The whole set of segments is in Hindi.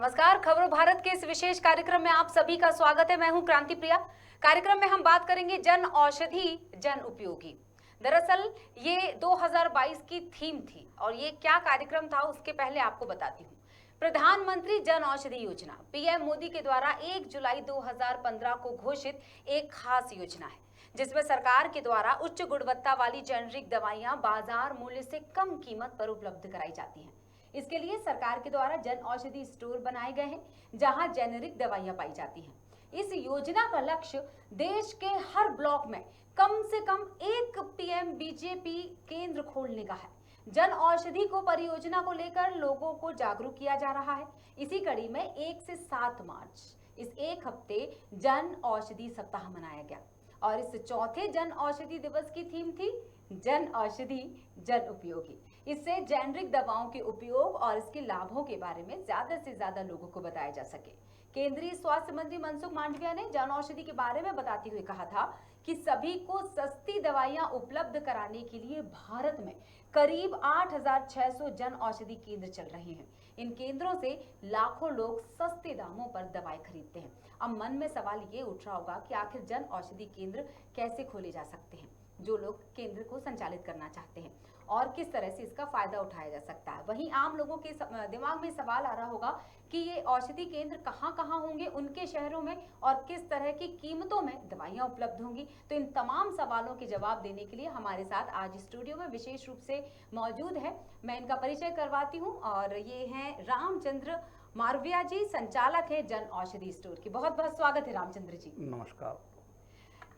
नमस्कार, खबरों भारत के इस विशेष कार्यक्रम में आप सभी का स्वागत है। मैं हूं क्रांति प्रिया। कार्यक्रम में हम बात करेंगे जन औषधि जन उपयोगी। दरअसल ये 2022 की थीम थी और ये क्या कार्यक्रम था उसके पहले आपको बताती हूँ। प्रधानमंत्री जन औषधि योजना पीएम मोदी के द्वारा 1 जुलाई 2015 को घोषित एक खास योजना है, जिसमें सरकार के द्वारा उच्च गुणवत्ता वाली जेनेरिक दवाइयां बाजार मूल्य से कम कीमत पर उपलब्ध कराई जाती हैं। इसके लिए सरकार के द्वारा जन औषधि स्टोर बनाए गए हैं, जहां जेनेरिक दवाइयां पाई जाती हैं। इस योजना का लक्ष्य देश के हर ब्लॉक में कम से कम एक पीएम बीजेपी केंद्र खोलने का है। जन औषधि को परियोजना को लेकर लोगों को जागरूक किया जा रहा है। इसी कड़ी में 1 से 7 मार्च इस एक हफ्ते जन औषधि सप्ताह मनाया गया और इस चौथे जन औषधि दिवस की थीम थी जन औषधि जन उपयोगी। इससे जेनेरिक दवाओं के उपयोग और इसके लाभों के बारे में ज्यादा से ज्यादा लोगों को बताया जा सके। केंद्रीय स्वास्थ्य मंत्री मनसुख मांडविया ने जन औषधि के बारे में बताते हुए कहा था कि सभी को सस्ती दवाइयां उपलब्ध कराने के लिए भारत में करीब 8,600 जन औषधि केंद्र चल रहे हैं। इन केंद्रों से लाखों लोग सस्ते दामों पर दवाएं खरीदते हैं। अब मन में सवाल ये उठ रहा होगा कि आखिर जन औषधि केंद्र कैसे खोले जा सकते हैं, जो लोग केंद्र को संचालित करना चाहते हैं, और किस तरह से इसका फायदा उठाया जा सकता है। वहीं आम लोगों के दिमाग में सवाल आ रहा होगा कि ये औषधि केंद्र कहां होंगे उनके शहरों में और किस तरह की कीमतों में दवाइयां उपलब्ध होंगी। तो इन तमाम सवालों के जवाब देने के लिए हमारे साथ आज स्टूडियो में विशेष रूप से मौजूद है। मैं इनका परिचय करवाती हूँ और ये हैं रामचंद्र मारविया जी, संचालक है जन औषधि स्टोर की। बहुत बहुत स्वागत है रामचंद्र जी। नमस्कार।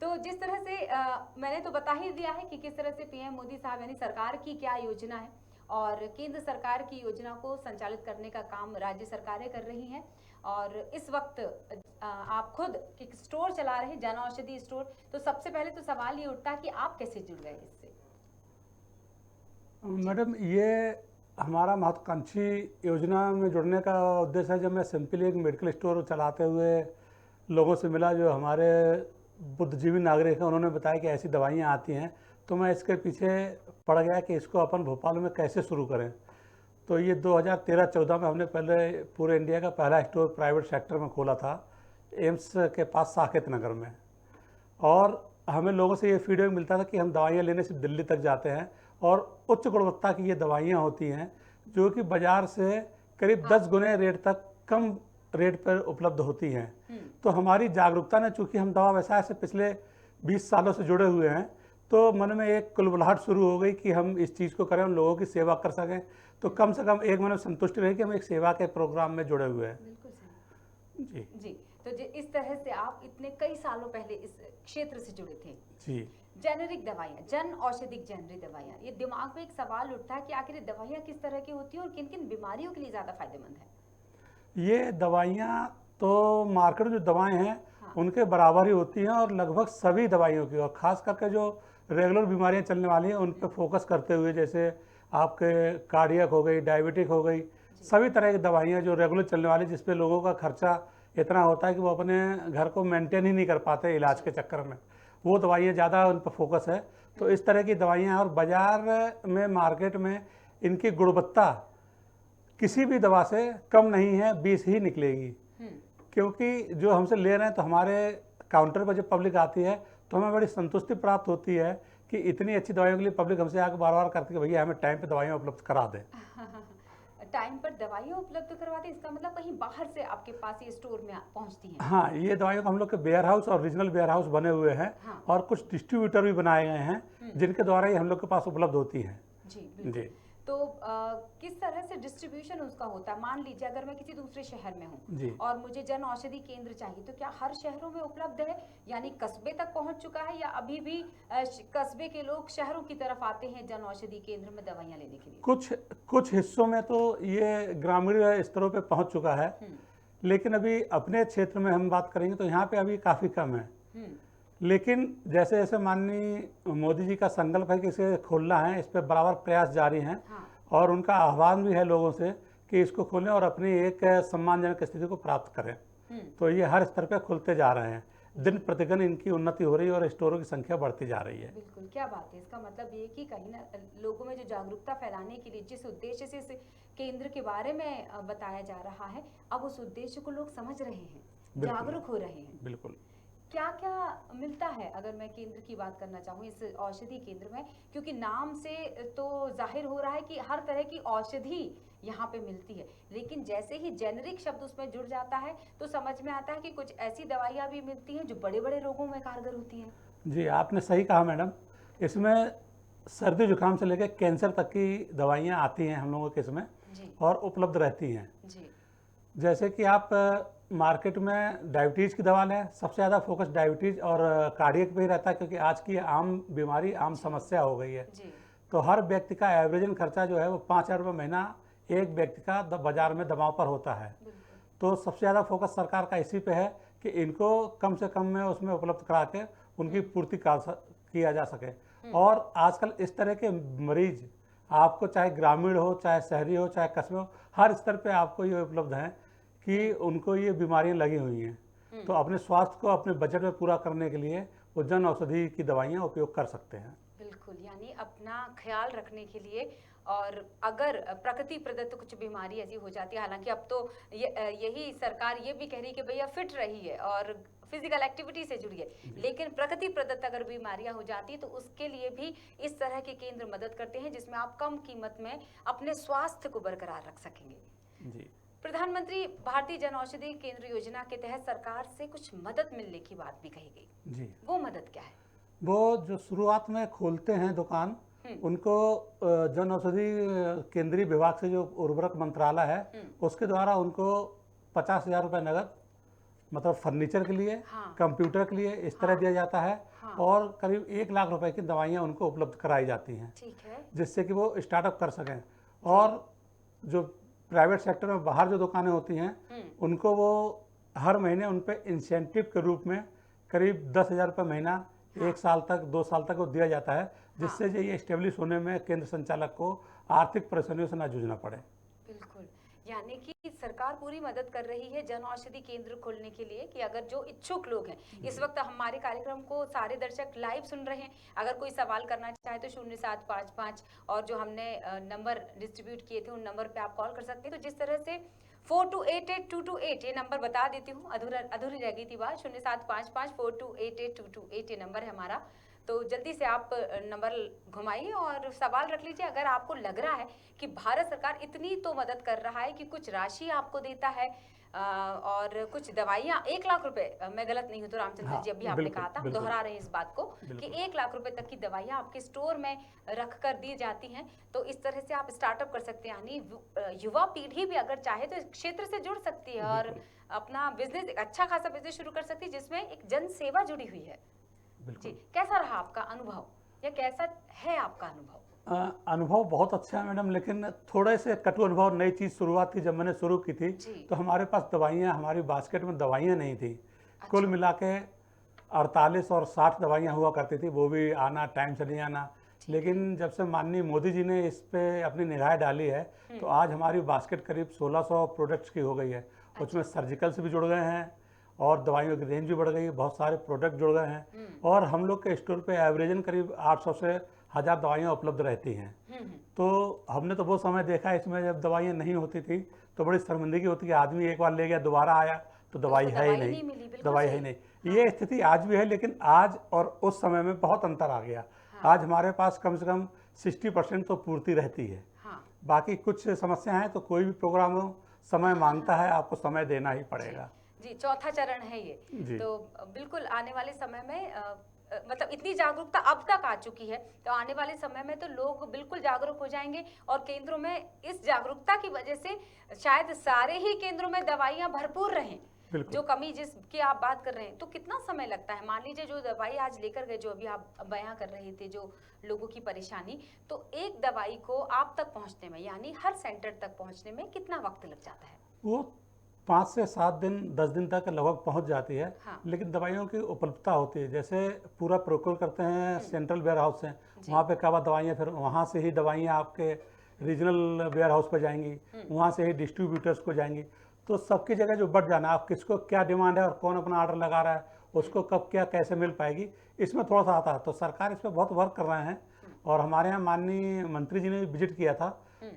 तो जिस तरह से मैंने तो बता ही दिया है कि किस तरह से पीएम मोदी साहब यानी सरकार की क्या योजना है और केंद्र सरकार की योजना को संचालित करने का काम राज्य सरकारें कर रही हैं। और इस वक्त आप खुद एक स्टोर चला रहे हैं, जन औषधि स्टोर। तो सबसे पहले तो सवाल ये उठता है कि आप कैसे जुड़ गए इससे? मैडम, ये हमारा महत्वाकांक्षी योजना में जुड़ने का उद्देश्य है। जब मैं सिंपली एक मेडिकल स्टोर चलाते हुए लोगों से मिला जो हमारे बुद्धिजीवी नागरिक हैं, उन्होंने बताया कि ऐसी दवाइयाँ आती हैं, तो मैं इसके पीछे पड़ गया कि इसको अपन भोपाल में कैसे शुरू करें। तो ये 2013-14 में हमने पहले पूरे इंडिया का पहला स्टोर प्राइवेट सेक्टर में खोला था, एम्स के पास साकेत नगर में। और हमें लोगों से ये फीडबैक मिलता था कि हम दवाइयाँ लेने सिर्फ दिल्ली तक जाते हैं और उच्च गुणवत्ता की ये दवाइयाँ होती हैं जो कि बाज़ार से करीब 10 गुने रेट तक कम रेट पर उपलब्ध होती हैं। तो हमारी जागरूकता ने, चूँकि हम दवा व्यवसाय से पिछले 20 सालों से जुड़े हुए हैं, तो मन में एक कुलबुलाहट शुरू हो गई कि हम इस चीज़ को करें, हम लोगों की सेवा कर सकें। तो कम से कम एक मन में संतुष्टि रही कि हम एक सेवा के प्रोग्राम में जुड़े हुए हैं। बिल्कुल सही जी। तो इस तरह से आप इतने कई सालों पहले इस क्षेत्र से जुड़े थे। जी। जेनेरिक दवाइयाँ, जन औषधि जेनेरिक दवाइयाँ, ये दिमाग में एक सवाल उठता है कि आखिर ये दवाइयाँ किस तरह की होती हैं और किन किन बीमारियों के लिए ज़्यादा फायदेमंद है? ये दवाइयाँ तो मार्केट में जो दवाएं हैं उनके बराबर ही होती हैं और लगभग सभी दवाइयों की, और ख़ास करके जो रेगुलर बीमारियां चलने वाली हैं उन पर फोकस करते हुए, जैसे आपके कार्डियक हो गई, डायबिटिक हो गई, सभी तरह की दवाइयाँ जो रेगुलर चलने वाली, जिस पे लोगों का खर्चा इतना होता है कि वो अपने घर को मेंटेन ही नहीं कर पाते इलाज के चक्कर में, वो दवाइयाँ ज़्यादा उन पर फोकस है। तो इस तरह की दवाइयाँ, और बाज़ार में मार्केट में इनकी गुणवत्ता किसी भी दवा से कम नहीं है, 20 ही निकलेगी। क्योंकि जो हमसे ले रहे हैं, तो हमारे काउंटर पर जब पब्लिक आती है तो हमें बड़ी संतुष्टि प्राप्त होती है कि इतनी अच्छी दवाइयों के लिए पब्लिक हमसे आकर बार बार करती है भैया हमें टाइम पे दवाइयाँ उपलब्ध करा दें। टाइम पर दवाइयाँ उपलब्ध करवाते, इसका मतलब कहीं बाहर से आपके पास ये स्टोर में पहुंचती हैं? हाँ, ये दवाइयों को हम लोग के वेयर हाउस और रीजनल वेयर हाउस बने हुए हैं। हाँ। और कुछ डिस्ट्रीब्यूटर भी बनाए गए हैं जिनके द्वारा ये हम लोग के पास उपलब्ध होती हैं। जी। तो किस तरह से डिस्ट्रीब्यूशन उसका होता है? मान लीजिए अगर मैं किसी दूसरे शहर में हूँ और मुझे जन औषधि केंद्र चाहिए, तो क्या हर शहरों में उपलब्ध है, यानी कस्बे तक पहुँच चुका है, या अभी भी कस्बे के लोग शहरों की तरफ आते हैं जन औषधि केंद्र में दवाइयाँ लेने के लिए? कुछ हिस्सों में तो ये ग्रामीण स्तरों पे पहुँच चुका है, लेकिन अभी अपने क्षेत्र में हम बात करेंगे तो यहाँ पे अभी काफ़ी कम है। लेकिन जैसे जैसे माननीय मोदी जी का संकल्प है कि इसे खोलना है, इस पर बराबर प्रयास जारी हैं। और उनका आह्वान भी है लोगों से कि इसको खोलें और अपनी एक सम्मानजनक स्थिति को प्राप्त करें। तो ये हर स्तर पे खुलते जा रहे हैं। दिन प्रतिदिन इनकी उन्नति हो रही है और स्टोरों की संख्या बढ़ती जा रही है। बिल्कुल, क्या बात है। इसका मतलब ये कि कहीं ना लोगों में जो जागरूकता फैलाने के लिए जिस उद्देश्य से इस केंद्र के बारे में बताया जा रहा है, अब उस उद्देश्य को लोग समझ रहे हैं, बिल्कुल। जागरूक हो रहे हैं। बिल्कुल। क्या क्या मिलता है अगर मैं केंद्र की बात करना चाहूँ इस औषधि केंद्र में, क्योंकि नाम से तो जाहिर हो रहा है कि हर तरह की औषधि यहाँ पे मिलती है, लेकिन जैसे ही जेनरिक शब्द उसमें जुड़ जाता है तो समझ में आता है कि कुछ ऐसी दवाइयाँ भी मिलती हैं जो बड़े बड़े रोगों में कारगर होती हैं। जी, आपने सही कहा मैडम। इसमें सर्दी जुकाम से लेकर कैंसर तक की दवाइयाँ आती हैं हम लोगों के इसमें जी और उपलब्ध रहती हैं। जी जैसे कि आप मार्केट में डायबिटीज़ की दवा लें, सबसे ज़्यादा फोकस डायबिटीज़ और कार्डियक पे ही रहता है, क्योंकि आज की आम बीमारी, आम समस्या हो गई है। जी तो हर व्यक्ति का एवरेजन खर्चा जो है वो 5,000 रुपये महीना एक व्यक्ति का बाजार में दवाओं पर होता है। बिल्कुल। तो सबसे ज़्यादा फोकस सरकार का इसी पे है कि इनको कम से कम में उसमें उपलब्ध करा के उनकी पूर्ति किया जा सके। और आजकल इस तरह के मरीज आपको चाहे ग्रामीण हो, चाहे शहरी हो, चाहे कस्बे हो, हर स्तर पे आपको ये उपलब्ध हैं कि उनको ये बीमारियां लगी हुई हैं। तो अपने स्वास्थ्य को अपने बजट में पूरा करने के लिए वो जन औषधि की दवाइयाँ उपयोग कर सकते हैं। बिल्कुल, यानी अपना ख्याल रखने के लिए, और अगर प्रकृति प्रदत्त कुछ बीमारी ऐसी हो जाती है, हालांकि अब तो यही सरकार ये भी कह रही है कि भैया फिट रही है और फिजिकल एक्टिविटी से जुड़ी है, लेकिन प्रकृति प्रदत्त अगर बीमारियां हो जाती है तो उसके लिए भी इस तरह के केंद्र मदद करते हैं, जिसमें आप कम कीमत में अपने स्वास्थ्य को बरकरार रख सकेंगे। जी। प्रधानमंत्री भारतीय जन औषधि केंद्र योजना के तहत सरकार से कुछ मदद मिलने की बात भी कही गई। जी, वो मदद क्या है? वो जो शुरुआत में खोलते हैं दुकान, उनको जन औषधि केंद्रीय विभाग से जो उर्वरक मंत्रालय है उसके द्वारा उनको 50,000 रुपये नगद, मतलब फर्नीचर के लिए, हाँ। कंप्यूटर के लिए इस तरह दिया जाता है। हाँ। और करीब 1 लाख रुपए की दवाइयाँ उनको उपलब्ध कराई जाती हैं, ठीक है। जिससे कि वो स्टार्टअप कर सकें। और जो प्राइवेट सेक्टर में बाहर जो दुकानें होती हैं उनको वो हर महीने उन पे इंसेंटिव के रूप में करीब 10,000 रुपये महीना 1 साल तक, 2 साल तक वो दिया जाता है, जिससे ये इस्टेब्लिश होने में केंद्र संचालक को आर्थिक परेशानियों से ना जूझना पड़े। बिल्कुल, यानी कि सरकार पूरी मदद कर रही है जन औषधि केंद्र खोलने के लिए, कि अगर जो इच्छुक लोग हैं, इस वक्त हमारे कार्यक्रम को सारे दर्शक लाइव सुन रहे हैं, अगर कोई सवाल करना चाहे तो 0755 और जो हमने नंबर डिस्ट्रीब्यूट किए थे उन नंबर पे आप कॉल कर सकते हैं। तो जिस तरह से 42882228 ये नंबर बता देती हूँ, अधूरी रह गई थी बात। 0755 42882228 ये नंबर है हमारा। तो जल्दी से आप नंबर घुमाइए और सवाल रख लीजिए। अगर आपको लग रहा है कि भारत सरकार इतनी तो मदद कर रहा है कि कुछ राशि आपको देता है और कुछ दवाइयाँ 1 लाख रुपए, मैं गलत नहीं हूँ तो रामचंद्र जी, अभी आपने कहा था, हम दोहरा रहे हैं इस बात को कि 1 लाख रुपए तक की दवाइयाँ आपके स्टोर में रख कर दी जाती हैं। तो इस तरह से आप स्टार्टअप कर सकते हैं, यानी युवा पीढ़ी भी अगर चाहे तो इस क्षेत्र से जुड़ सकती है और अपना बिजनेस, एक अच्छा खासा बिजनेस शुरू कर सकती है जिसमें एक जन सेवा जुड़ी हुई है। जी, कैसा रहा आपका अनुभव, या कैसा है आपका अनुभव? अनुभव बहुत अच्छा है मैडम, लेकिन थोड़े से कटु अनुभव। नई चीज़ शुरुआत थी, जब मैंने शुरू की थी तो हमारे पास दवाइयाँ, हमारी बास्केट में दवाइयाँ नहीं थी। कुल मिला के 48 और 60 दवाइयाँ हुआ करती थी, वो भी आना टाइम से नहीं आना। लेकिन जब से माननीय मोदी जी ने इस पे अपनी निगाह डाली है तो आज हमारी बास्केट करीब 1600 प्रोडक्ट्स की हो गई है। उसमें सर्जिकल से भी जुड़ गए हैं और दवाइयों की रेंज भी बढ़ गई है, बहुत सारे प्रोडक्ट जुड़ गए हैं। और हम लोग के स्टोर पे एवरेजन करीब 800 से 1000 दवाइयाँ उपलब्ध रहती हैं। तो हमने तो वो समय देखा है इसमें जब दवाइयाँ नहीं होती थी तो बड़ी शर्मिंदगी होती कि आदमी एक बार ले गया, दोबारा आया तो दवाई है ही नहीं, दवाई है ही नहीं। ये स्थिति आज भी है, लेकिन आज और उस समय में बहुत अंतर आ गया। आज हमारे पास कम से कम 60% तो पूर्ति रहती है। बाकी कुछ समस्या है तो कोई भी प्रोग्राम हो, समय मांगता है, आपको समय देना ही पड़ेगा। जी, चौथा चरण है ये। तो बिल्कुल आने वाले समय में मतलब इतनी जागरूकता अब तक आ चुकी है, तो आने वाले समय में तो लोग बिल्कुल जागरूक हो जाएंगे और केंद्रों में इस जागरूकता की वजह से शायद सारे ही केंद्रों में दवाइयां भरपूर रहें। जो कमी जिसकी आप बात कर रहे हैं, तो कितना समय लगता है? मान लीजिए जो दवाई आज लेकर गए, जो अभी आप बयां कर रहे थे, जो लोगों की परेशानी, तो एक दवाई को आप तक पहुंचने में, यानी हर सेंटर तक पहुंचने में कितना वक्त लग जाता है? वो 5 से 7 दिन 10 दिन तक लगभग पहुंच जाती है। लेकिन दवाइयों की उपलब्धता होती है, जैसे पूरा प्रोक्योर करते हैं सेंट्रल वेयर हाउस से, वहाँ पे कवा दवाइयाँ, फिर वहाँ से ही दवाइयाँ आपके रीजनल वेयर हाउस पर जाएंगी, वहाँ से ही डिस्ट्रीब्यूटर्स को जाएंगी। तो सबकी जगह जो बढ़ जाना, आप किसको क्या डिमांड है और कौन अपना ऑर्डर लगा रहा है, उसको कब क्या कैसे मिल पाएगी, इसमें थोड़ा सा आता है। तो सरकार इस पर बहुत वर्क कर रहे हैं और हमारे यहाँ माननीय मंत्री जी ने भी विजिट किया था,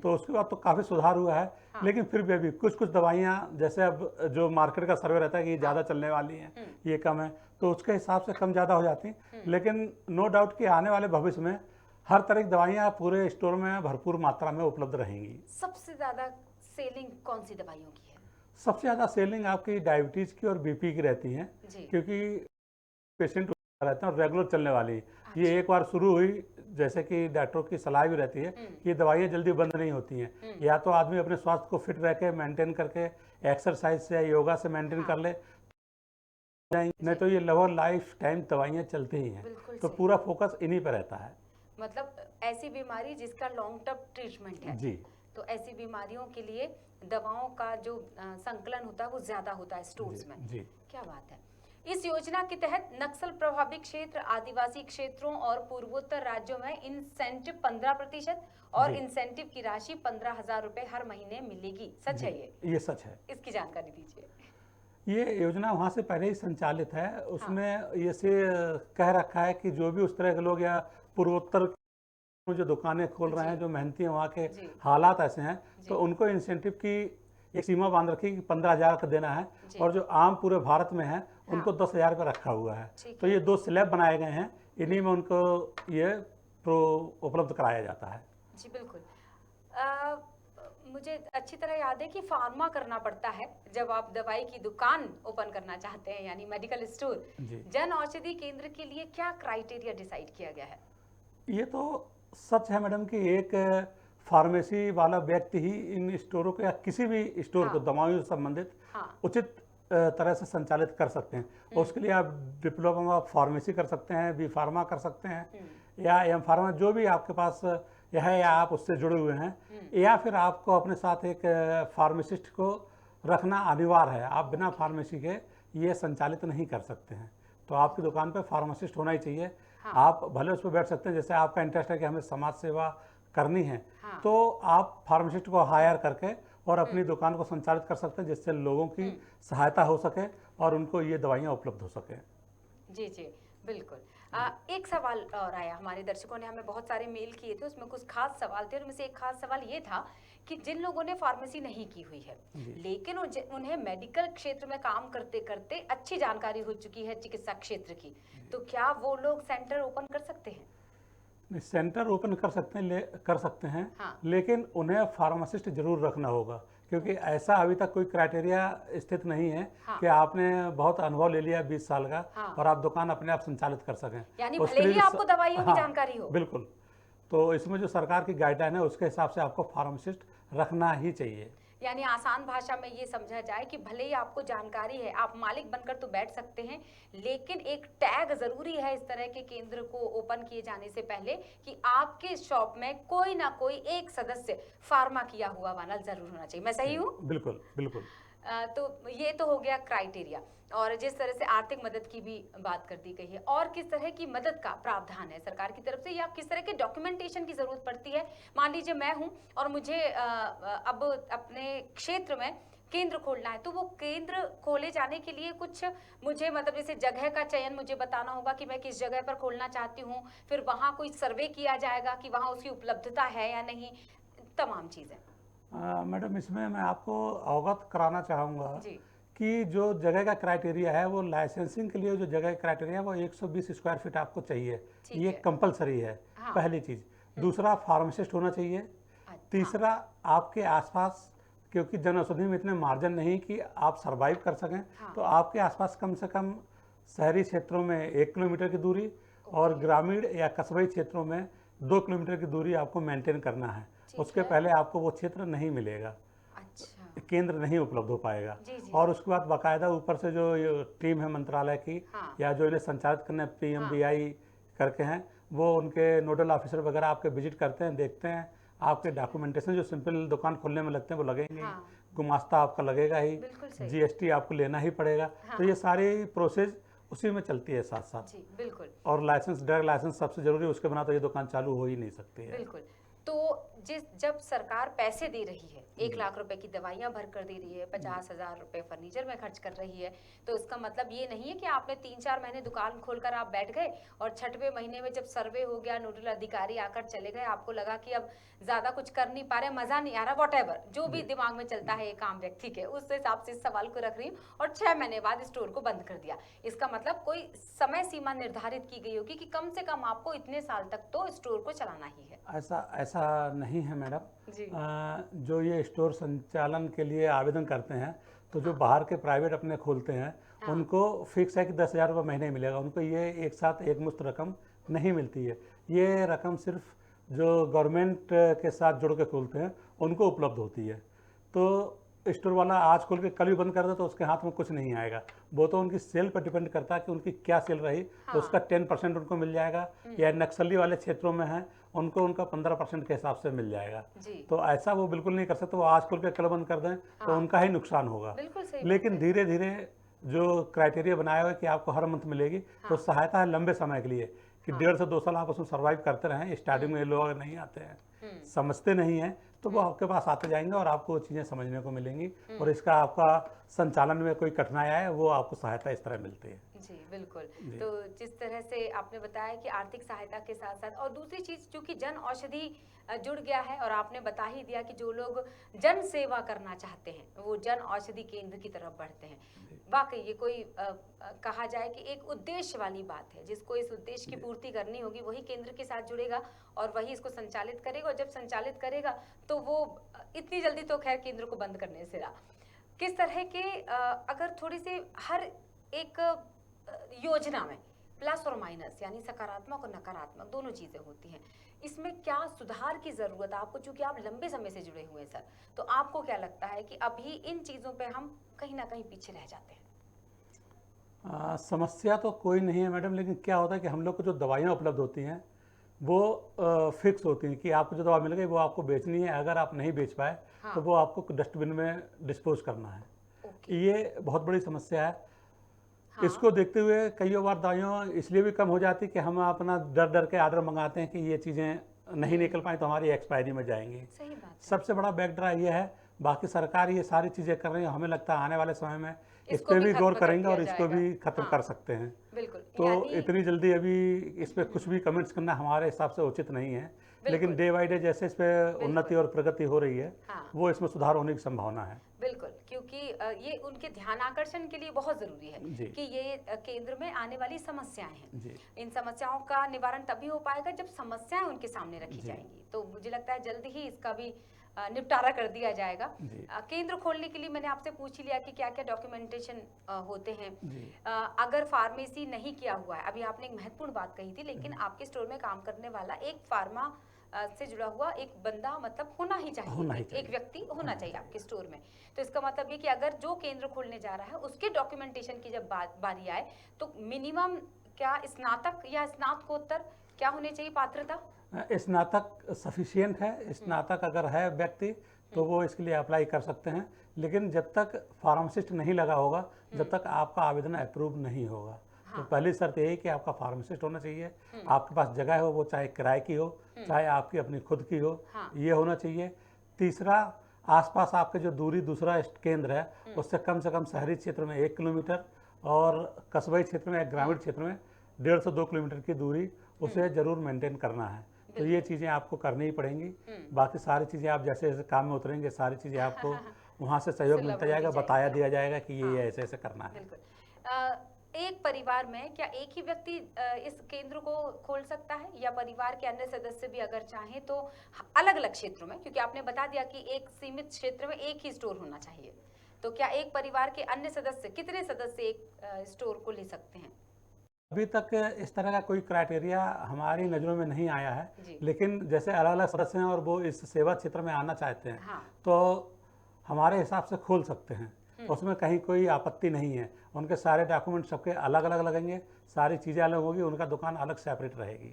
तो उसके बाद तो काफ़ी सुधार हुआ है। हाँ। लेकिन फिर भी अभी कुछ कुछ दवाइयाँ, जैसे अब जो मार्केट का सर्वे रहता है कि ये ज़्यादा चलने वाली हैं, ये कम है, तो उसके हिसाब से कम ज़्यादा हो जाती हैं। लेकिन नो डाउट कि आने वाले भविष्य में हर तरह की दवाइयाँ पूरे स्टोर में भरपूर मात्रा में उपलब्ध रहेंगी। सबसे ज्यादा सेलिंग कौन सी दवाइयों की है? सबसे ज़्यादा सेलिंग आपकी डायबिटीज़ की और बीपी की रहती हैं, जी। क्योंकि पेशेंट रहते हैं और रेगुलर चलने वाली। ये एक बार शुरू हुई, जैसे कि डॉक्टरों की सलाह भी रहती है कि ये दवाइयाँ जल्दी बंद नहीं होती हैं। या तो आदमी अपने स्वास्थ्य को फिट रह के मेंटेन करके एक्सरसाइज से या योगा से मेंटेन कर ले, नहीं तो ये लगभग लाइफ टाइम दवाइयाँ चलती ही हैं। बिल्कुल तो सही। पूरा फोकस इन्हीं पर रहता है। मतलब ऐसी बीमारी जिसका लॉन्ग टर्म ट्रीटमेंट है, जी तो ऐसी बीमारियों के लिए दवाओं का जो संकलन होता है वो ज्यादा होता है स्टोर्स में। जी क्या बात है। इस योजना के तहत नक्सल प्रभावित क्षेत्र, आदिवासी क्षेत्रों और पूर्वोत्तर राज्यों में इंसेंटिव 15% और जी। इंसेंटिव की राशि 15,000 रुपए हर महीने मिलेगी। सच है ये सच है। इसकी जानकारी दीजिए। ये योजना वहाँ से पहले ही संचालित है। उसमें ये से कह रखा है कि जो भी उस तरह के लोग या पूर्वोत्तर में जो दुकानें खोल रहे हैं, जो मेहनती हैं, वहाँ के हालात ऐसे हैं, तो उनको इंसेंटिव की एक सीमा बांध रखी कि 15,000 का देना है। और जो आम पूरे भारत में है उनको 10,000 का रखा हुआ है। तो ये 2 स्लैब बनाए गए हैं, इन्हीं में उनको ये उपलब्ध कराया जाता है। जी बिल्कुल। मुझे अच्छी तरह याद है कि फार्मा करना पड़ता है जब आप दवाई की दुकान ओपन करना चाहते हैं, यानी मेडिकल स्टोर। जन औषधि केंद्र के लिए क्या क्राइटेरिया डिसाइड किया गया है? ये तो सच है मैडम कि एक फार्मेसी वाला व्यक्ति ही इन स्टोरों को या किसी भी स्टोर को दवाइयों से संबंधित उचित तरह से संचालित कर सकते हैं। उसके लिए आप डिप्लोमा ऑफ फार्मेसी कर सकते हैं, बी फार्मा कर सकते हैं, या एम फार्मा, जो भी आपके पास है या आप उससे जुड़े हुए हैं, या फिर आपको अपने साथ एक फार्मासिस्ट को रखना अनिवार्य है। आप बिना फार्मेसी के ये संचालित नहीं कर सकते हैं। तो आपकी दुकान पे फार्मासिस्ट होना ही चाहिए। आप भले उस पर बैठ सकते हैं, जैसे आपका इंटरेस्ट है कि हमें समाज सेवा करनी है, तो आप फार्मासिस्ट को हायर करके और अपनी दुकान को संचालित कर सकते हैं, जिससे लोगों की सहायता हो सके और उनको ये दवाइयाँ उपलब्ध हो सके। जी जी बिल्कुल। एक सवाल और आया, हमारे दर्शकों ने हमें बहुत सारे मेल किए थे, उसमें कुछ खास सवाल थे, और उनमें से एक खास सवाल ये था कि जिन लोगों ने फार्मेसी नहीं की हुई है लेकिन उन्हें मेडिकल क्षेत्र में काम करते करते अच्छी जानकारी हो चुकी है चिकित्सा क्षेत्र की, तो क्या वो लोग सेंटर ओपन कर सकते हैं? सेंटर ओपन कर सकते हैं, लेकिन उन्हें फार्मासिस्ट जरूर रखना होगा, क्योंकि ऐसा अभी तक कोई क्राइटेरिया स्थित नहीं है कि आपने बहुत अनुभव ले लिया 20 साल का और आप दुकान अपने आप संचालित कर सकें। यानी भले ही आपको दवाइयों की जानकारी हो। बिल्कुल। तो इसमें जो सरकार की गाइडलाइन है उसके हिसाब से आपको फार्मासिस्ट रखना ही चाहिए। यानी आसान भाषा में ये समझा जाए कि भले ही आपको जानकारी है, आप मालिक बनकर तो बैठ सकते हैं, लेकिन एक टैग जरूरी है इस तरह के केंद्र को ओपन किए जाने से पहले कि आपके शॉप में कोई ना कोई एक सदस्य फार्मा किया हुआ वाला जरूर होना चाहिए। मैं सही हूँ? बिल्कुल बिल्कुल। तो ये तो हो गया क्राइटेरिया, और जिस तरह से आर्थिक मदद की भी बात कर दी गई है, और किस तरह की मदद का प्रावधान है सरकार की तरफ से, या किस तरह के डॉक्यूमेंटेशन की जरूरत पड़ती है? मान लीजिए मैं हूं और मुझे अब अपने क्षेत्र में केंद्र खोलना है, तो वो केंद्र खोले जाने के लिए कुछ मुझे, मतलब जैसे जगह का चयन मुझे बताना होगा कि मैं किस जगह पर खोलना चाहती हूँ, फिर वहाँ कोई सर्वे किया जाएगा कि वहाँ उसकी उपलब्धता है या नहीं, तमाम चीजें। मैडम, इसमें मैं आपको अवगत कराना चाहूँगा कि जो जगह का क्राइटेरिया है, वो लाइसेंसिंग के लिए जो जगह का क्राइटेरिया है वो 120 स्क्वायर फीट आपको चाहिए, ये कंपलसरी है। पहली चीज़। दूसरा, फार्मासिस्ट होना चाहिए। तीसरा, आपके आसपास, क्योंकि जन औषधि में इतने मार्जिन नहीं कि आप सरवाइव कर सकें, तो आपके आसपास कम से कम शहरी क्षेत्रों में 1 किलोमीटर की दूरी और ग्रामीण या कस्बई क्षेत्रों में 2 किलोमीटर की दूरी आपको मेंटेन करना है। उसके पहले आपको वो क्षेत्र नहीं मिलेगा। अच्छा। केंद्र नहीं उपलब्ध हो पाएगा। और उसके बाद बाकायदा ऊपर से जो टीम है मंत्रालय की, या जो इन्हें संचालित करने PMBI करके हैं, वो उनके नोडल ऑफिसर वगैरह आपके विजिट करते हैं, देखते हैं आपके डॉक्यूमेंटेशन जो सिंपल दुकान खोलने में लगते हैं वो लगेंगे, गुमास्ता आपका लगेगा ही, GST आपको लेना ही पड़ेगा। तो ये सारी प्रोसेस उसी में चलती है साथ साथ। जी बिल्कुल। और लाइसेंस, ड्रग लाइसेंस सबसे जरूरी है, उसके बिना तो ये दुकान चालू हो ही नहीं सकती है। बिल्कुल। तो जब सरकार पैसे दे रही है, 1 लाख रुपए की दवाइयां भर कर दे रही है, 50,000 रुपए फर्नीचर में खर्च कर रही है, तो इसका मतलब ये नहीं है कि आपने 3-4 महीने दुकान खोलकर आप बैठ गए और छठवें महीने में जब सर्वे हो गया, नोडल अधिकारी आकर चले गए, आपको लगा कि अब ज्यादा कुछ कर नहीं पा रहे, मजा नहीं आ रहा, वॉटेवर जो भी दिमाग में चलता है एक आम व्यक्ति के, उस हिसाब से इस सवाल को रख रही हूँ, और 6 महीने बाद स्टोर को बंद कर दिया। इसका मतलब कोई समय सीमा निर्धारित की गई होगी कि कम से कम आपको इतने साल तक तो स्टोर को चलाना ही है। ऐसा नहीं है मैडम जी। जो ये स्टोर संचालन के लिए आवेदन करते हैं, तो जो बाहर के प्राइवेट अपने खोलते हैं, उनको फिक्स है कि 10,000 रुपये महीने मिलेगा। उनको ये एक साथ एक मुश्त रकम नहीं मिलती है। ये रकम सिर्फ जो गवर्नमेंट के साथ जुड़ के खोलते हैं उनको उपलब्ध होती है। तो स्टोर वाला आज खोल के कल भी बंद कर दे तो उसके हाथ में कुछ नहीं आएगा। वो तो उनकी सेल पर डिपेंड करता है कि उनकी क्या सेल रही, तो उसका 10% उनको मिल जाएगा, या नक्सली वाले क्षेत्रों में है उनको उनका 15% के हिसाब से मिल जाएगा। तो ऐसा वो बिल्कुल नहीं कर सकते, वो आज खोल के कल बंद कर दें तो उनका ही नुकसान होगा। लेकिन धीरे धीरे जो क्राइटेरिया बनाया हुआ है कि आपको हर मंथ मिलेगी, तो सहायता है लंबे समय के लिए कि 1.5 से 2 साल आप उसमें सर्वाइव करते रहें। स्टार्टिंग में लोग नहीं आते हैं, समझते नहीं हैं, तो वो आपके पास आते जाएंगे और आपको चीज़ें समझने को मिलेंगी, और इसका आपका संचालन में कोई कठिनाई आए वो आपको सहायता इस तरह मिलती है। जी बिल्कुल। तो जिस तरह से आपने बताया कि आर्थिक सहायता के साथ साथ, और दूसरी चीज चूंकि जन औषधि जुड़ गया है, और आपने बता ही दिया कि जो लोग जन सेवा करना चाहते हैं वो जन औषधि केंद्र की तरफ बढ़ते हैं। वाकई ये कोई कहा जाए कि एक उद्देश्य वाली बात है, जिसको इस उद्देश्य की पूर्ति करनी होगी वही केंद्र के साथ जुड़ेगा और वही इसको संचालित करेगा, और जब संचालित करेगा तो वो इतनी जल्दी तो खैर केंद्र को बंद करने से रहा। किस तरह के अगर थोड़ी सी हर एक योजना में प्लस और माइनस, यानी सकारात्मक और नकारात्मक दोनों चीजें होती हैं, इसमें क्या सुधार की जरूरत है आपको? चूंकि आप लंबे समय से जुड़े हुए हैं सर, तो आपको क्या लगता है कि अभी इन चीजों पे हम कहीं ना कहीं पीछे रह जाते हैं? समस्या तो कोई नहीं है मैडम, लेकिन क्या होता है कि हम लोग को जो दवाइयाँ उपलब्ध होती हैं वो फिक्स होती हैं कि आपको जो दवा मिल गई वो आपको बेचनी है। अगर आप नहीं बेच पाए तो वो आपको डस्टबिन में डिस्पोज करना है। ये बहुत बड़ी समस्या है। इसको देखते हुए कई बार दवाइयाँ इसलिए भी कम हो जाती कि हम अपना डर के आर्डर मंगाते हैं कि ये चीज़ें नहीं निकल पाई तो हमारी एक्सपायरी में जाएंगी। सही बात। सबसे बड़ा बैकड्रा ये है। बाकी सरकार ये सारी चीज़ें कर रही है, हमें लगता है आने वाले समय में इस पर भी गौर करेंगे और इसको भी खत्म कर सकते हैं। बिल्कुल। तो इतनी जल्दी अभी इस पर कुछ भी कमेंट्स करना हमारे हिसाब से उचित नहीं है, लेकिन डे बाई डे जैसे इस पे उन्नति और प्रगति हो रही है, वो इसमें सुधार होने की संभावना है। बिल्कुल, क्योंकि ये उनके ध्यान आकर्षण के लिए बहुत जरूरी है कि ये केंद्र में आने वाली समस्याएं हैं, इन समस्याओं का निवारण तभी हो पाएगा जब समस्याएं उनके सामने रखी जाएंगी। तो मुझे लगता है जल्द ही इसका भी निपटारा कर दिया जाएगा। केंद्र खोलने के लिए मैंने आपसे पूछ ही लिया कि क्या क्या डॉक्यूमेंटेशन होते हैं। अगर फार्मेसी नहीं किया हुआ है, अभी आपने एक महत्वपूर्ण बात कही थी, लेकिन आपके स्टोर में काम करने वाला एक फार्मा से जुड़ा हुआ एक बंदा मतलब होना ही चाहिए, एक व्यक्ति होना चाहिए आपके स्टोर में। तो इसका मतलब ये कि अगर जो केंद्र खोलने जा रहा है उसके डॉक्यूमेंटेशन की जब बारी आए तो मिनिमम क्या स्नातक या स्नातकोत्तर क्या होने चाहिए पात्रता? स्नातक सफिशिएंट है। स्नातक अगर है व्यक्ति तो वो इसके लिए अप्लाई कर सकते हैं, लेकिन जब तक फार्मासिस्ट नहीं लगा होगा, जब तक आपका आवेदन अप्रूव नहीं होगा। तो पहली शर्त यही कि आपका फार्मासिस्ट होना चाहिए, आपके पास जगह हो, वो चाहे किराए की हो चाहे आपकी अपनी खुद की हो, ये होना चाहिए। तीसरा, आसपास आपके जो दूरी दूसरा केंद्र है उससे कम से कम शहरी क्षेत्र में 1 किलोमीटर और कस्बई क्षेत्र में, ग्रामीण क्षेत्र में 1.5 से 2 किलोमीटर की दूरी उसे जरूर मेंटेन करना है। तो ये चीज़ें आपको करनी ही पड़ेंगी। बाकी सारी चीज़ें आप जैसे जैसे काम में उतरेंगे सारी चीज़ें आपको वहाँ से सहयोग मिलता जाएगा, बताया दिया जाएगा कि ये ऐसे ऐसे करना है। एक परिवार में क्या एक ही व्यक्ति इस केंद्र को खोल सकता है, या परिवार के अन्य सदस्य भी अगर चाहें तो अलग अलग क्षेत्रों में? क्योंकि आपने बता दिया कि एक सीमित क्षेत्र में एक ही स्टोर होना चाहिए, तो क्या एक परिवार के अन्य सदस्य, कितने सदस्य एक स्टोर को ले सकते हैं? अभी तक इस तरह का कोई क्राइटेरिया हमारी नज़रों में नहीं आया है, लेकिन जैसे अलग अलग सदस्य हैं और वो इस सेवा क्षेत्र में आना चाहते हैं तो हमारे हिसाब से खोल सकते हैं। उसमें कहीं कोई आपत्ति नहीं है। उनके सारे डॉक्यूमेंट सबके अलग अलग लगेंगे, सारी चीज़ें अलग होगी, उनका दुकान अलग सेपरेट रहेगी,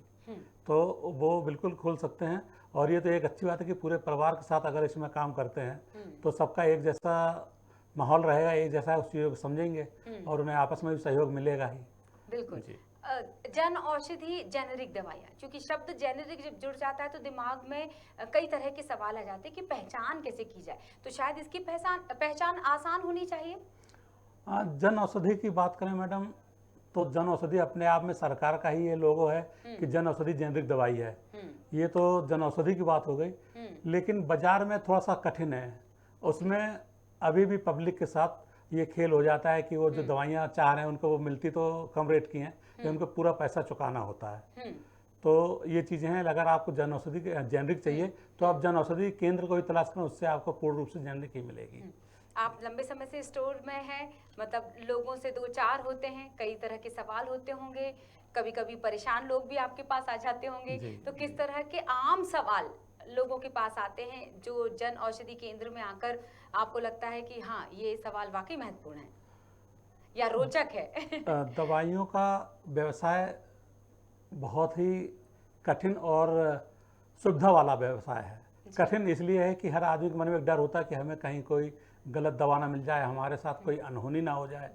तो वो बिल्कुल खोल सकते हैं। और ये तो एक अच्छी बात है कि पूरे परिवार के साथ अगर इसमें काम करते हैं तो सबका एक जैसा माहौल रहेगा, एक जैसा उस चीज़ को समझेंगे और उन्हें आपस में भी सहयोग मिलेगा ही। बिल्कुल। जन औषधि जेनेरिक दवाइयाँ, क्योंकि शब्द जेनेरिक जब जुड़ जाता है तो दिमाग में कई तरह के सवाल आ जाते हैं कि पहचान कैसे की जाए, तो शायद इसकी पहचान आसान होनी चाहिए। जन औषधि की बात करें मैडम, तो जन औषधि अपने आप में सरकार का ही ये लोगो है कि जन औषधि जेनेरिक दवाई है। ये तो जन औषधि की बात हो गई, लेकिन बाजार में थोड़ा सा कठिन है। उसमें अभी भी पब्लिक के साथ ये खेल हो जाता है कि वो जो दवाइयाँ चाह रहे हैं उनको वो मिलती तो कम रेट की हैं, कि उनको पूरा पैसा चुकाना होता है। तो ये चीज़ें हैं। अगर आपको जन औषधि जेनेरिक चाहिए तो आप जन औषधि केंद्र को ही तलाश करें, उससे आपको पूर्ण रूप से जेनेरिक ही मिलेगी। आप लंबे समय से स्टोर में हैं, मतलब लोगों से दो चार होते हैं, कई तरह के सवाल होते होंगे, कभी कभी परेशान लोग भी आपके पास आ जाते होंगे, तो किस तरह के आम सवाल लोगों के पास आते हैं जो जन औषधि केंद्र में आकर आपको लगता है कि हाँ ये सवाल वाकई महत्वपूर्ण है या रोचक है? दवाइयों का व्यवसाय बहुत ही कठिन और सुविधा वाला व्यवसाय है। कठिन इसलिए है कि हर आदमी के मन में एक डर होता है कि हमें कहीं कोई गलत दवा ना मिल जाए, हमारे साथ कोई अनहोनी ना हो जाए।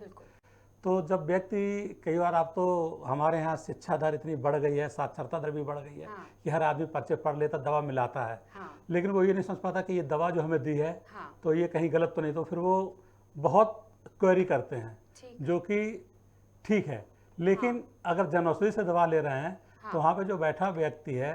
तो जब व्यक्ति, कई बार आप तो हमारे यहाँ शिक्षा दर इतनी बढ़ गई है, साक्षरता दर भी बढ़ गई है कि हर आदमी पर्चे पढ़ लेता, दवा मिलाता है, लेकिन वो ये नहीं समझ पाता कि ये दवा जो हमें दी है तो ये कहीं गलत तो नहीं। तो फिर वो बहुत क्वेरी करते हैं, जो कि ठीक है, लेकिन अगर जन औषधि से दवा ले रहे हैं तो वहाँ पे जो बैठा व्यक्ति है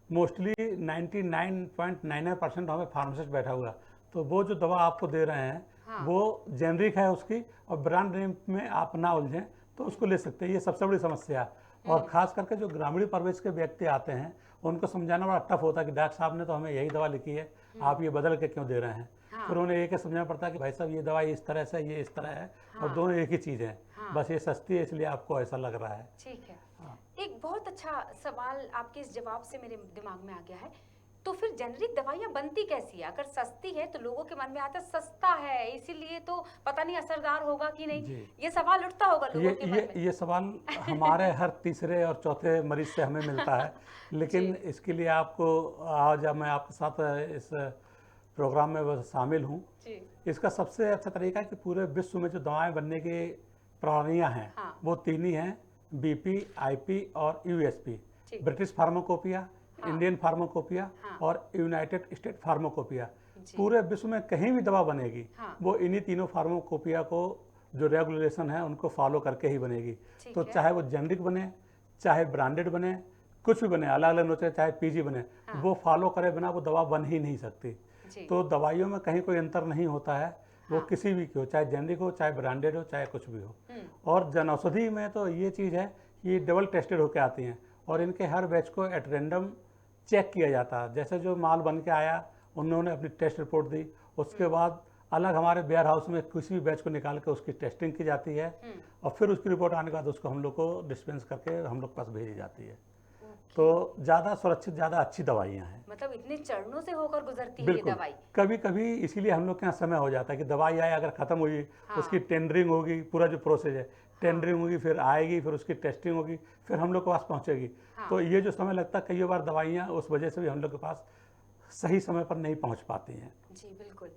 मोस्टली 99.99% हमें फार्मासिस्ट बैठा हुआ, तो वो जो दवा आपको दे रहे हैं वो जेनरिक है उसकी, और ब्रांड नेम में आप ना उलझें तो उसको ले सकते हैं। ये सबसे बड़ी समस्या है। और ख़ास करके जो ग्रामीण परिवेश के व्यक्ति आते हैं उनको समझाना बड़ा टफ होता है कि डॉक्टर साहब ने तो हमें यही दवा लिखी है, आप ये बदल के क्यों दे रहे हैं। फिर उन्हें ये समझना पड़ता है कि भाई साहब ये दवाई इस तरह से, ये इस तरह है, और दोनों एक ही चीज़ है, बस ये सस्ती है इसलिए आपको ऐसा लग रहा है। ठीक है। एक बहुत अच्छा सवाल आपके इस जवाब से मेरे दिमाग में आ गया है, तो फिर जेनेरिक दवाइयाँ बनती कैसी है? अगर सस्ती है तो लोगों के मन में आता है सस्ता है इसीलिए तो पता नहीं असरदार होगा कि नहीं, ये सवाल उठता होगा लोगों के मन में। ये सवाल हमारे हर तीसरे और चौथे मरीज से हमें मिलता है। लेकिन इसके लिए आपको आज मैं आपके साथ इस प्रोग्राम में शामिल हूँ। इसका सबसे अच्छा तरीका है कि पूरे विश्व में जो दवाएं बनने की प्रणालियाँ हैं वो तीन ही हैं, BP, IP और USP। British pharmacopoeia, Indian pharmacopoeia और यूनाइटेड स्टेट फार्माकोपिया। पूरे विश्व में कहीं भी दवा बनेगी वो इन्हीं तीनों फार्माकोपिया को जो रेगुलेशन है उनको फॉलो करके ही बनेगी। तो चाहे वो जेनरिक बने, चाहे ब्रांडेड बने, कुछ भी बने, अलग अलग नोचे, चाहे PG बने, वो फॉलो करे बिना वो दवा बन ही नहीं सकती। तो दवाइयों में कहीं कोई अंतर नहीं होता है, वो किसी भी की हो, चाहे जेनरिक हो, चाहे ब्रांडेड हो, चाहे कुछ भी हो। और जन औषधि में तो ये चीज़ है, ये डबल टेस्टेड होकर आती हैं और इनके हर बैच को एट रैंडम चेक किया जाता है। जैसे जो माल बन के आया उन्होंने अपनी टेस्ट रिपोर्ट दी, उसके बाद अलग हमारे वेयर हाउस में किसी भी बैच को निकाल के उसकी टेस्टिंग की जाती है और फिर उसकी रिपोर्ट आने के बाद उसको हम लोग को डिस्पेंस करके हम लोग के पास भेजी जाती है। तो ज़्यादा सुरक्षित, ज़्यादा अच्छी दवाइयाँ हैं। मतलब इतने चरणों से होकर गुजरती है ये दवाई। कभी कभी इसीलिए हम लोग के यहाँ समय हो जाता है कि दवाई आए, अगर ख़त्म हुई उसकी टेंडरिंग होगी, पूरा जो प्रोसेस है टेंडरिंग होगी, फिर आएगी, फिर उसकी टेस्टिंग होगी, फिर हम लोग के पास पहुँचेगी। तो ये जो समय लगता है कई बार दवाइयाँ उस वजह से भी हम लोग के पास सही समय पर नहीं पहुँच पाती हैं। जी बिल्कुल।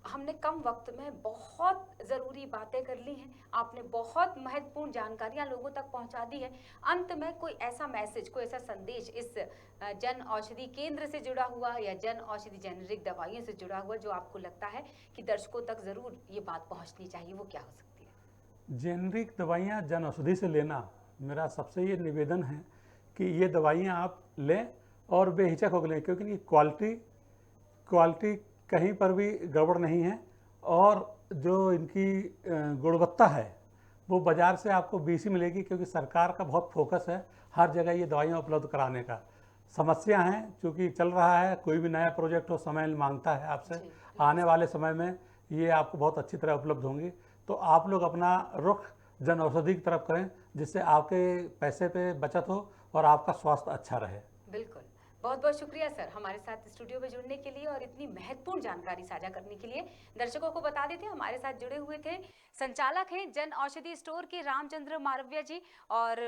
हमने कम वक्त में बहुत ज़रूरी बातें कर ली हैं, आपने बहुत महत्वपूर्ण जानकारियां लोगों तक पहुंचा दी है। अंत में कोई ऐसा मैसेज, कोई ऐसा संदेश इस जन औषधि केंद्र से जुड़ा हुआ या जन औषधि जेनेरिक दवाइयों से जुड़ा हुआ जो आपको लगता है कि दर्शकों तक ज़रूर ये बात पहुंचनी चाहिए, वो क्या हो सकती है? जेनेरिक दवाइयाँ जन औषधि से लेना, मेरा सबसे ये निवेदन है कि ये दवाइयाँ आप लें और बेहिचक होकर लें, क्योंकि क्वालिटी कहीं पर भी गड़बड़ नहीं है और जो इनकी गुणवत्ता है वो बाज़ार से आपको 20 ही मिलेगी, क्योंकि सरकार का बहुत फोकस है हर जगह ये दवाइयाँ उपलब्ध कराने का। समस्या है क्योंकि चल रहा है, कोई भी नया प्रोजेक्ट हो समय मांगता है आपसे, आने वाले समय में ये आपको बहुत अच्छी तरह उपलब्ध होंगी। तो आप लोग अपना रुख जन औषधि की तरफ करें, जिससे आपके पैसे पे बचत हो और आपका स्वास्थ्य अच्छा रहे। बिल्कुल, बहुत बहुत शुक्रिया सर हमारे साथ स्टूडियो में जुड़ने के लिए और इतनी महत्वपूर्ण जानकारी साझा करने के लिए। दर्शकों को बता देते हैं हमारे साथ जुड़े हुए थे संचालक हैं जन औषधि स्टोर के रामचंद्र मारव्या जी, और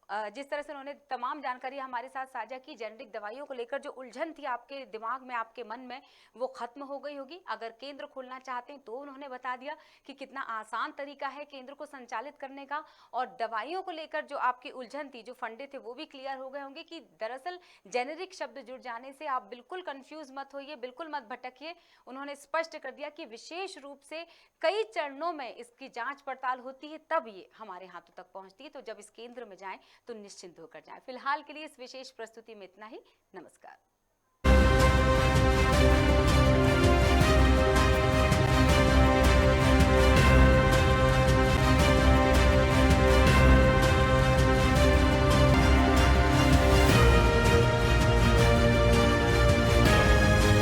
जिस तरह से उन्होंने तमाम जानकारी हमारे साथ साझा की, जेनेरिक दवाइयों को लेकर जो उलझन थी आपके दिमाग में, आपके मन में, वो खत्म हो गई होगी। अगर केंद्र खोलना चाहते हैं तो उन्होंने बता दिया कि कितना आसान तरीका है केंद्र को संचालित करने का, और दवाइयों को लेकर जो आपकी उलझन थी, जो फंडे थे, वो भी क्लियर हो गए होंगे कि दरअसल जेनेरिक शब्द जुड़ जाने से आप बिल्कुल कंफ्यूज मत होइए, बिल्कुल मत भटकिए। उन्होंने स्पष्ट कर दिया कि विशेष रूप से कई चरणों में इसकी जांच पड़ताल होती है, तब ये हमारे हाथों तक पहुंचती है। तो जब इस केंद्र में जाएं तो निश्चिंत होकर जाएं। फिलहाल के लिए इस विशेष प्रस्तुति में इतना ही। नमस्कार।